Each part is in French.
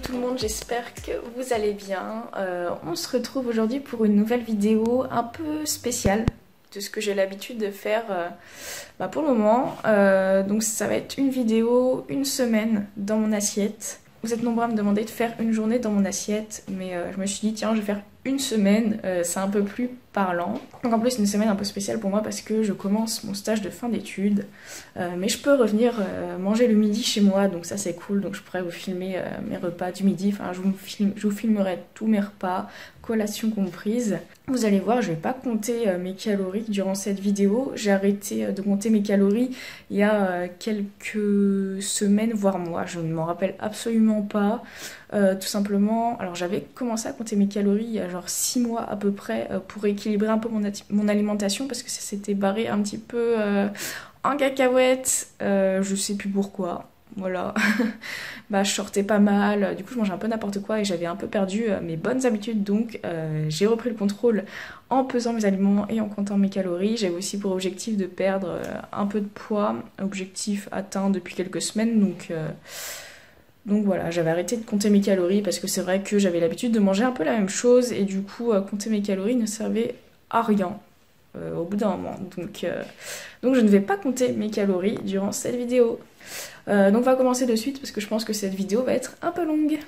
tout le monde, j'espère que vous allez bien. On se retrouve aujourd'hui pour une nouvelle vidéo un peu spéciale de ce que j'ai l'habitude de faire pour le moment. Donc ça va être une vidéo, une semaine dans mon assiette. Vous êtes nombreux à me demander de faire une journée dans mon assiette, mais je me suis dit tiens je vais faire une semaine, c'est un peu plus parlant. Donc en plus c'est une semaine un peu spéciale pour moi parce que je commence mon stage de fin d'études, mais je peux revenir manger le midi chez moi, donc ça c'est cool, donc je pourrais vous filmer mes repas du midi, enfin je vous filmerai tous mes repas, collations comprises. Vous allez voir, je vais pas compter mes calories durant cette vidéo, j'ai arrêté de compter mes calories il y a quelques semaines voire mois, je ne m'en rappelle absolument pas. Tout simplement, alors j'avais commencé à compter mes calories il y a genre 6 mois à peu près pour équilibrer un peu mon alimentation parce que ça s'était barré un petit peu en cacahuète, je sais plus pourquoi, voilà. Je sortais pas mal, du coup je mangeais un peu n'importe quoi et j'avais un peu perdu mes bonnes habitudes, donc j'ai repris le contrôle en pesant mes aliments et en comptant mes calories. J'avais aussi pour objectif de perdre un peu de poids, objectif atteint depuis quelques semaines, donc voilà, j'avais arrêté de compter mes calories parce que c'est vrai que j'avais l'habitude de manger un peu la même chose et du coup compter mes calories ne servait à rien au bout d'un moment. Donc je ne vais pas compter mes calories durant cette vidéo. Donc on va commencer de suite parce que je pense que cette vidéo va être un peu longue.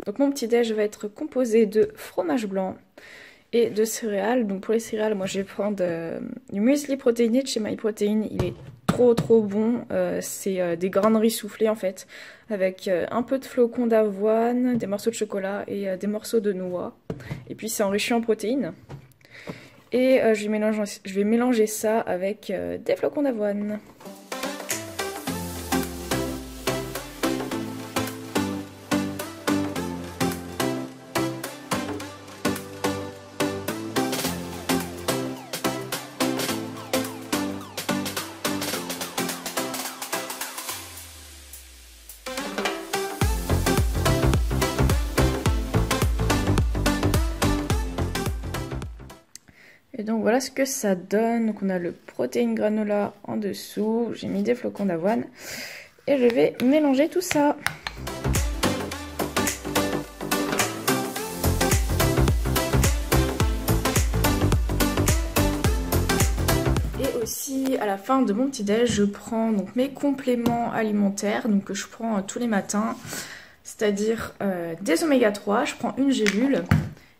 Donc mon petit déj va être composé de fromage blanc et de céréales. Donc pour les céréales, moi je vais prendre du muesli protéiné de chez MyProtein. Il est trop bon, c'est des grains de riz soufflés en fait, avec un peu de flocons d'avoine, des morceaux de chocolat et des morceaux de noix. Et puis c'est enrichi en protéines. Et je vais mélanger ça avec des flocons d'avoine. Et donc voilà ce que ça donne. Donc on a le protéine granola en dessous. J'ai mis des flocons d'avoine. Et je vais mélanger tout ça. Et aussi à la fin de mon petit déj, je prends donc mes compléments alimentaires donc que je prends tous les matins. C'est-à-dire des oméga 3. Je prends une gélule.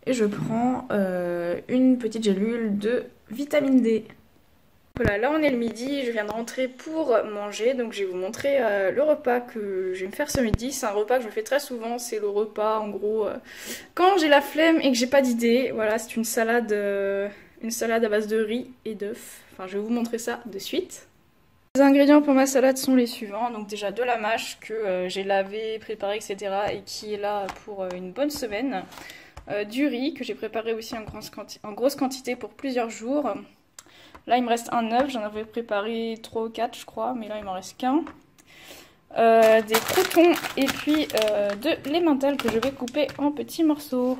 Et je prends une petite gélule de vitamine D. Voilà, là on est le midi, je viens de rentrer pour manger, donc je vais vous montrer le repas que je vais me faire ce midi. C'est un repas que je fais très souvent, c'est le repas en gros quand j'ai la flemme et que j'ai pas d'idée. Voilà, c'est une salade à base de riz et d'œufs. Enfin, je vais vous montrer ça de suite. Les ingrédients pour ma salade sont les suivants, donc déjà de la mâche que j'ai lavé, préparé, etc. et qui est là pour une bonne semaine. Du riz que j'ai préparé aussi en grosse quantité pour plusieurs jours. Là il me reste un œuf, j'en avais préparé 3 ou 4 je crois, mais là il m'en reste qu'un. Des croutons et puis de l'emmental que je vais couper en petits morceaux.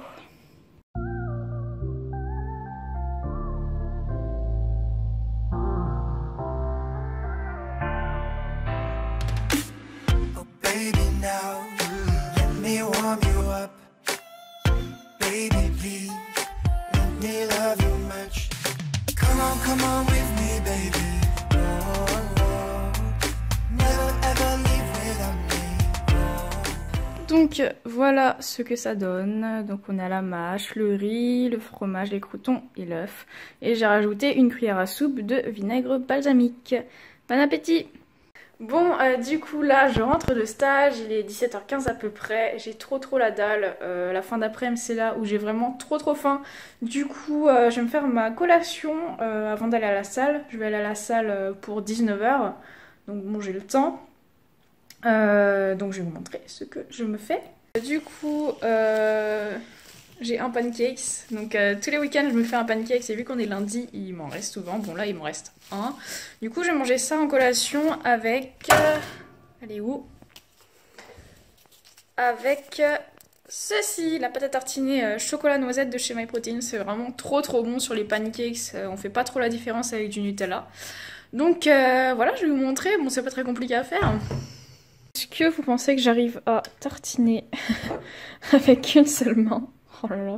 Oh baby now, let me warm you up. Baby, please, let me love you much. Come on with me, baby. Oh, never ever leave without me. Donc voilà ce que ça donne. Donc on a la mâche, le riz, le fromage, les croûtons et l'œuf. Et j'ai rajouté une cuillère à soupe de vinaigre balsamique. Bon appétit! Bon, du coup là je rentre de stage, il est 17h15 à peu près, j'ai trop la dalle, la fin d'après-midi c'est là où j'ai vraiment trop faim. Du coup je vais me faire ma collation avant d'aller à la salle, je vais aller à la salle pour 19h, donc bon j'ai le temps. Donc je vais vous montrer ce que je me fais. Du coup j'ai un pancakes, donc tous les week-ends je me fais un pancakes et vu qu'on est lundi il m'en reste souvent, bon là il m'en reste un. Du coup je vais manger ça en collation avec, elle est où? Avec ceci, la pâte à tartiner chocolat noisette de chez MyProtein, c'est vraiment trop bon sur les pancakes, on fait pas trop la différence avec du Nutella. Donc voilà, je vais vous montrer, bon c'est pas très compliqué à faire. Est-ce que vous pensez que j'arrive à tartiner avec une seule main? Oh là là.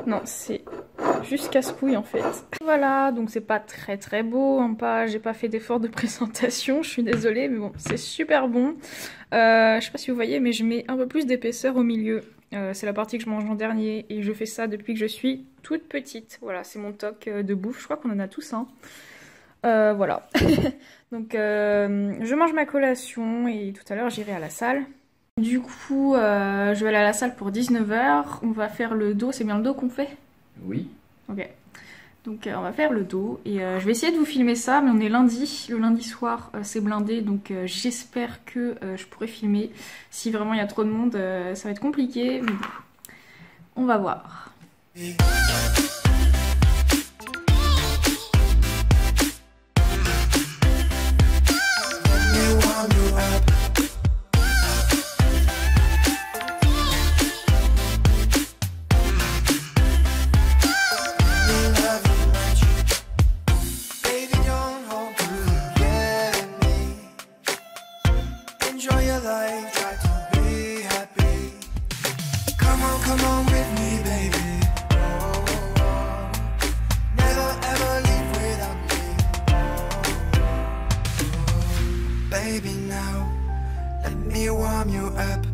Non, c'est juste casse-couille en fait. Voilà, donc c'est pas très beau, hein, j'ai pas fait d'effort de présentation, je suis désolée, mais bon, c'est super bon. Je sais pas si vous voyez, mais je mets un peu plus d'épaisseur au milieu. C'est la partie que je mange en dernier et je fais ça depuis que je suis toute petite. Voilà, c'est mon toc de bouffe, je crois qu'on en a tous un. Voilà. Donc je mange ma collation et tout à l'heure j'irai à la salle. Du coup, je vais aller à la salle pour 19 h. On va faire le dos. C'est bien le dos qu'on fait? Oui. Ok. Donc on va faire le dos. Et je vais essayer de vous filmer ça, mais on est lundi. Le lundi soir, c'est blindé. Donc j'espère que je pourrai filmer. Si vraiment il y a trop de monde, ça va être compliqué. Mais bon, on va voir. Baby, now let me warm you up.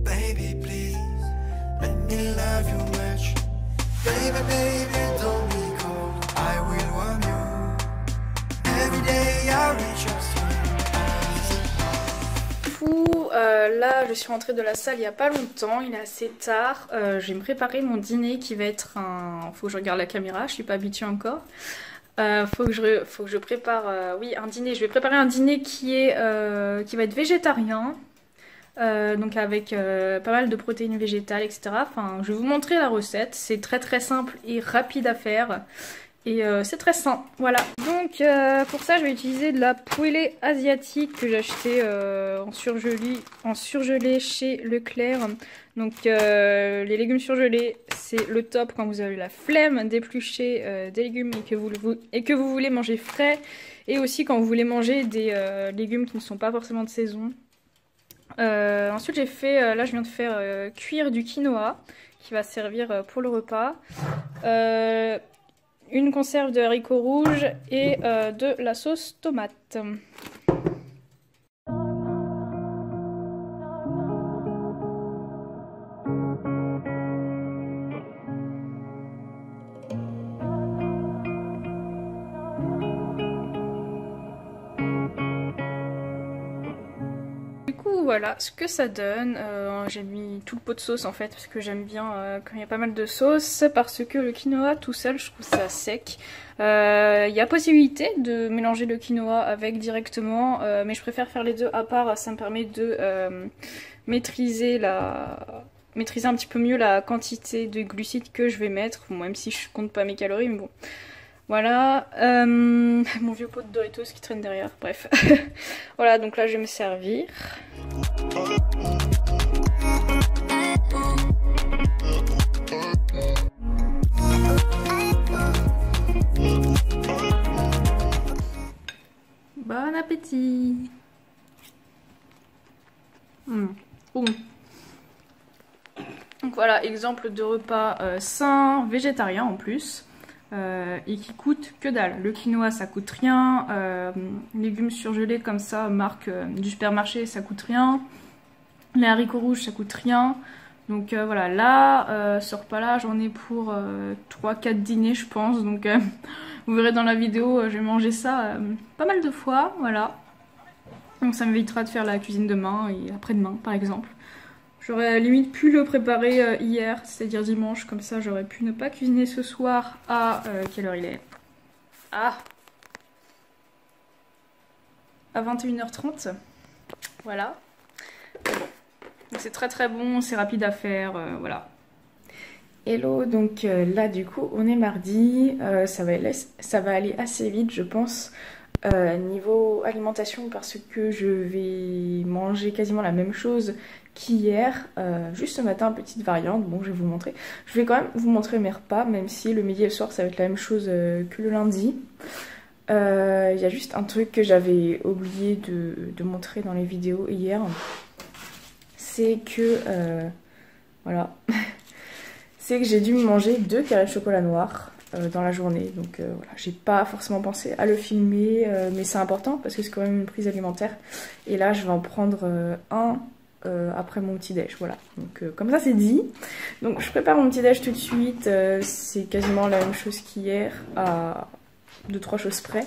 Baby, please let me love you much. Baby, baby, don't be cold. I will warm you. Every day I reach your Là, je suis rentrée de la salle il n'y a pas longtemps, il est assez tard. Je vais me préparer mon dîner qui va être un... Faut que je regarde la caméra, je suis pas habituée encore. Faut que je prépare oui, un dîner. Je vais préparer un dîner qui va être végétarien. Donc avec pas mal de protéines végétales, etc. Enfin, je vais vous montrer la recette. C'est très simple et rapide à faire. Et c'est très sain, voilà. Donc pour ça je vais utiliser de la poêlée asiatique que j'ai acheté en surgelé chez Leclerc. Donc les légumes surgelés c'est le top quand vous avez la flemme d'éplucher des légumes et que vous voulez manger frais. Et aussi quand vous voulez manger des légumes qui ne sont pas forcément de saison. Ensuite j'ai fait, là je viens de faire cuire du quinoa qui va servir pour le repas. Une conserve de haricots rouges et de la sauce tomate. Voilà ce que ça donne. J'ai mis tout le pot de sauce en fait parce que j'aime bien quand il y a pas mal de sauce, parce que le quinoa tout seul je trouve ça sec. Il y a possibilité de mélanger le quinoa avec directement, mais je préfère faire les deux à part. Ça me permet de maîtriser un petit peu mieux la quantité de glucides que je vais mettre, bon, même si je compte pas mes calories, mais bon. Voilà, mon vieux pot de Doritos qui traîne derrière, bref. Voilà, donc là je vais me servir. Bon appétit. Bon. Donc voilà, exemple de repas sain, végétarien en plus. Et qui coûte que dalle. Le quinoa ça coûte rien, légumes surgelés comme ça, marque du supermarché, ça coûte rien, les haricots rouges ça coûte rien. Donc voilà, là ce repas là j'en ai pour 3-4 dîners je pense, donc vous verrez dans la vidéo, je vais manger ça pas mal de fois, voilà. Donc ça m'évitera de faire la cuisine demain et après-demain par exemple. J'aurais limite pu le préparer hier, c'est-à-dire dimanche, comme ça j'aurais pu ne pas cuisiner ce soir à... quelle heure il est? Ah, à 21h30. Voilà. Bon. Donc c'est très bon, c'est rapide à faire, voilà. Hello, donc là du coup on est mardi, ça va aller assez vite je pense. Niveau alimentation, parce que je vais manger quasiment la même chose qu'hier, juste ce matin, petite variante. Bon, je vais vous montrer. Je vais quand même vous montrer mes repas, même si le midi et le soir ça va être la même chose que le lundi. Il y a juste un truc que j'avais oublié de montrer dans les vidéos hier, c'est que voilà, c'est que j'ai dû me manger 2 carrés de chocolat noir dans la journée. Donc voilà, j'ai pas forcément pensé à le filmer, mais c'est important parce que c'est quand même une prise alimentaire. Et là, je vais en prendre un après mon petit déj. Voilà, donc comme ça c'est dit. Donc je prépare mon petit déj tout de suite. C'est quasiment la même chose qu'hier à 2-3 choses près.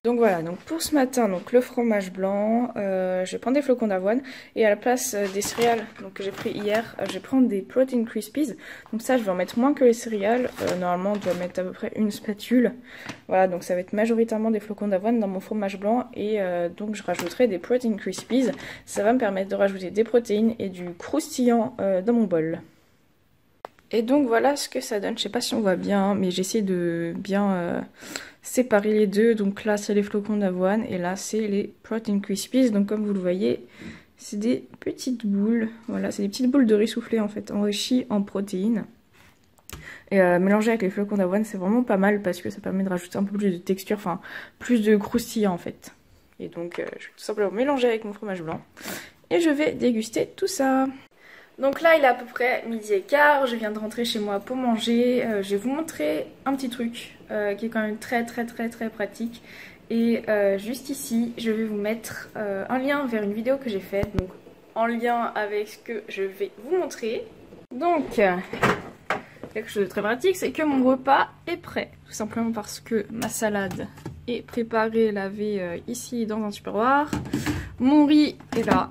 Donc voilà, donc pour ce matin, donc le fromage blanc, je vais prendre des flocons d'avoine et à la place des céréales donc, que j'ai pris hier, je vais prendre des Protein Crispies. Donc ça, je vais en mettre moins que les céréales. Normalement, on doit mettre à peu près une spatule. Voilà, donc ça va être majoritairement des flocons d'avoine dans mon fromage blanc et donc je rajouterai des Protein Crispies. Ça va me permettre de rajouter des protéines et du croustillant dans mon bol. Et donc voilà ce que ça donne. Je sais pas si on voit bien, mais j'essaie de bien séparer les deux. Donc là c'est les flocons d'avoine et là c'est les Protein Crispies. Donc comme vous le voyez, c'est des petites boules. Voilà, c'est des petites boules de riz soufflé en fait, enrichies en protéines. Et mélanger avec les flocons d'avoine, c'est vraiment pas mal parce que ça permet de rajouter un peu plus de texture, enfin plus de croustillant en fait. Et donc je vais tout simplement mélanger avec mon fromage blanc et je vais déguster tout ça. Donc là il est à peu près 12h15, je viens de rentrer chez moi pour manger. Je vais vous montrer un petit truc qui est quand même très pratique. Et juste ici je vais vous mettre un lien vers une vidéo que j'ai faite, donc en lien avec ce que je vais vous montrer. Donc quelque chose de très pratique, c'est que mon repas est prêt, tout simplement parce que ma salade est préparée, lavée ici dans un tupperware. Mon riz est là.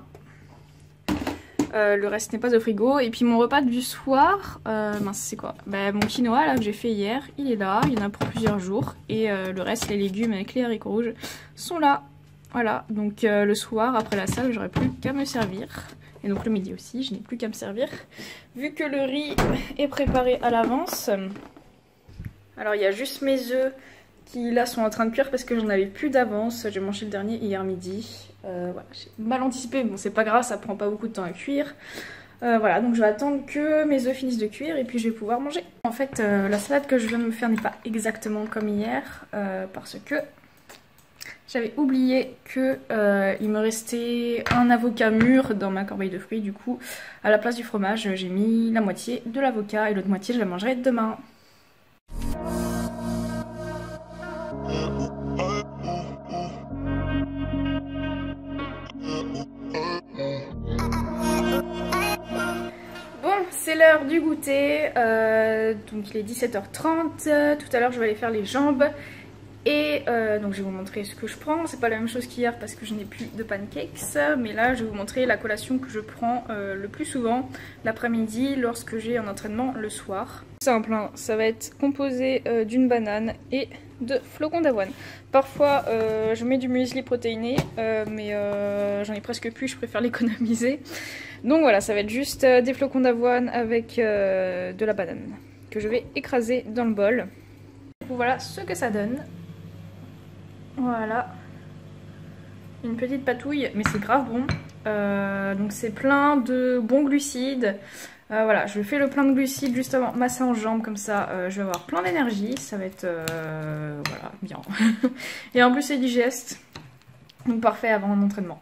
Le reste n'est pas au frigo. Et puis mon repas du soir, mince c'est quoi, mon quinoa là que j'ai fait hier, il est là, il y en a pour plusieurs jours. Et le reste, les légumes avec les haricots rouges sont là. Voilà, donc le soir après la salle, j'aurai plus qu'à me servir. Et donc le midi aussi, je n'ai plus qu'à me servir. Vu que le riz est préparé à l'avance. Alors il y a juste mes œufs qui là sont en train de cuire parce que j'en avais plus d'avance. J'ai mangé le dernier hier midi. Voilà, j'ai mal anticipé, bon c'est pas grave, ça prend pas beaucoup de temps à cuire. Voilà, donc je vais attendre que mes œufs finissent de cuire et puis je vais pouvoir manger. En fait, la salade que je viens de me faire n'est pas exactement comme hier parce que j'avais oublié que il me restait un avocat mûr dans ma corbeille de fruits. Du coup, à la place du fromage, j'ai mis la moitié de l'avocat et l'autre moitié je la mangerai demain. C'est l'heure du goûter, donc il est 17h30, tout à l'heure je vais aller faire les jambes et donc je vais vous montrer ce que je prends. C'est pas la même chose qu'hier parce que je n'ai plus de pancakes, mais là je vais vous montrer la collation que je prends le plus souvent l'après-midi lorsque j'ai un entraînement le soir. Simple, hein, ça va être composé d'une banane et de flocons d'avoine. Parfois je mets du muesli protéiné, mais j'en ai presque plus, je préfère l'économiser. Donc voilà, ça va être juste des flocons d'avoine avec de la banane que je vais écraser dans le bol. Voilà ce que ça donne. Voilà. Une petite patouille, mais c'est grave bon. Donc c'est plein de bons glucides. Voilà, je fais le plein de glucides juste avant ma séance jambes, comme ça je vais avoir plein d'énergie. Ça va être voilà, bien. Et en plus c'est digeste. Donc parfait avant un entraînement.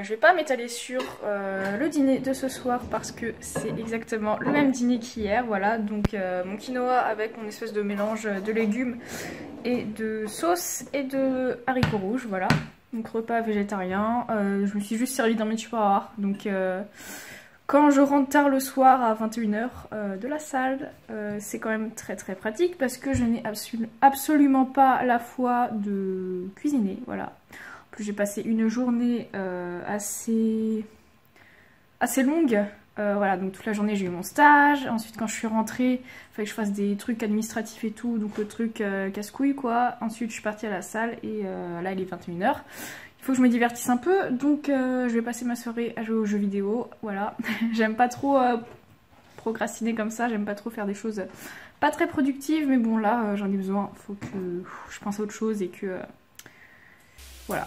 je vais pas m'étaler sur le dîner de ce soir parce que c'est exactement le même dîner qu'hier. Voilà, donc mon quinoa avec mon espèce de mélange de légumes et de sauce et de haricots rouges. Voilà, donc repas végétarien. Je me suis juste servi d'un tupperware. Donc quand je rentre tard le soir à 21 h de la salle, c'est quand même très très pratique parce que je n'ai absolument pas la foi de cuisiner. Voilà. En plus j'ai passé une journée assez longue. Voilà, donc toute la journée j'ai eu mon stage. Ensuite quand je suis rentrée, il fallait que je fasse des trucs administratifs et tout, donc le truc casse-couille quoi. Ensuite je suis partie à la salle et là il est 21 h. Il faut que je me divertisse un peu, donc je vais passer ma soirée à jouer aux jeux vidéo, voilà. J'aime pas trop procrastiner comme ça, j'aime pas trop faire des choses pas très productives, mais bon là j'en ai besoin, faut que je pense à autre chose et que... voilà.